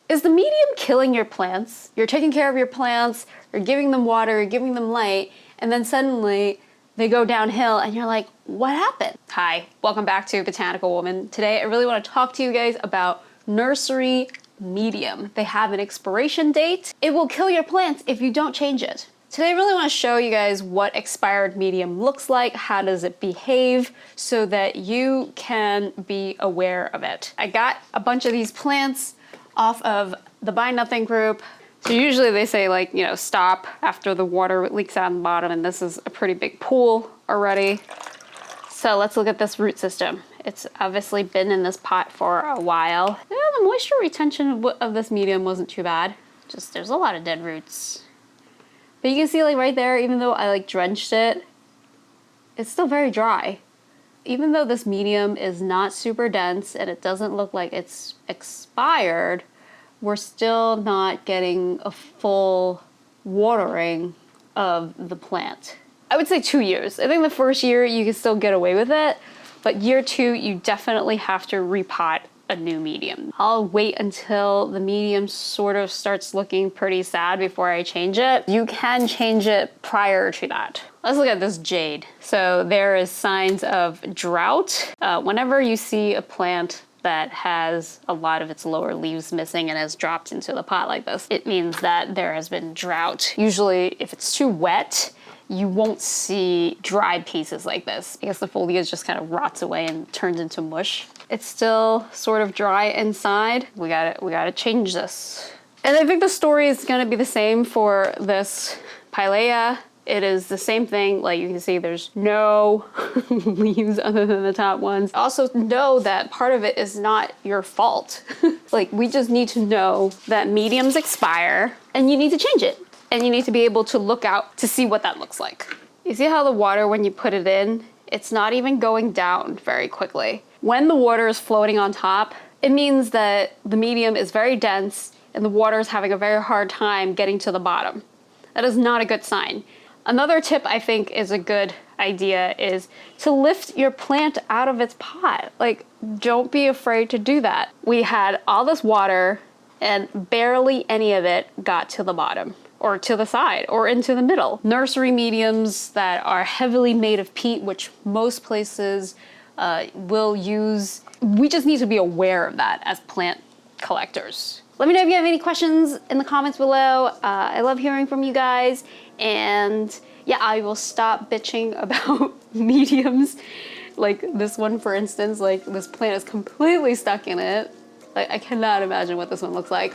Is the medium killing your plants? You're taking care of your plants, you're giving them water, you're giving them light, and then suddenly they go downhill and you're like, what happened? Hi, welcome back to Botanical Woman. Today I really want to talk to you guys about nursery medium. They have an expiration date. It will kill your plants if you don't change it. Today I really want to show you guys what expired medium looks like, how does it behave, so that you can be aware of it. I got a bunch of these plants off of the Buy Nothing group. So usually they say, like, you know, stop after the water leaks out on the bottom, and this is a pretty big pool already. So let's look at this root system. It's obviously been in this pot for a while. Yeah, the moisture retention of this medium wasn't too bad. Just there's a lot of dead roots. But you can see, like, right there, even though I like drenched it, it's still very dry. Even though this medium is not super dense and it doesn't look like it's expired, we're still not getting a full watering of the plant. I would say 2 years. I think the first year you can still get away with it, but year 2 you definitely have to repot a new medium. I'll wait until the medium sort of starts looking pretty sad before I change it. You can change it prior to that. Let's look at this jade. So there is signs of drought. Whenever you see a plant that has a lot of its lower leaves missing and has dropped into the pot like this, it means that there has been drought. Usually if it's too wet, you won't see dry pieces like this because the foliage just kind of rots away and turns into mush. It's still sort of dry inside. We gotta change this. And I think the story is gonna be the same for this Pilea. It is the same thing. Like, you can see there's no leaves other than the top ones. Also know that part of it is not your fault. Like, we just need to know that mediums expire and you need to change it. And you need to be able to look out to see what that looks like. You see how the water, when you put it in, it's not even going down very quickly. When the water is floating on top, it means that the medium is very dense and the water is having a very hard time getting to the bottom. That is not a good sign. Another tip I think is a good idea is to lift your plant out of its pot. Like, don't be afraid to do that. We had all this water and barely any of it got to the bottom, or to the side, or into the middle. Nursery mediums that are heavily made of peat, which most places will use, we just need to be aware of that as plant collectors. Let me know if you have any questions in the comments below. I love hearing from you guys, and yeah, I will stop bitching about mediums. Like this one, for instance, like this plant is completely stuck in it. Like, I cannot imagine what this one looks like.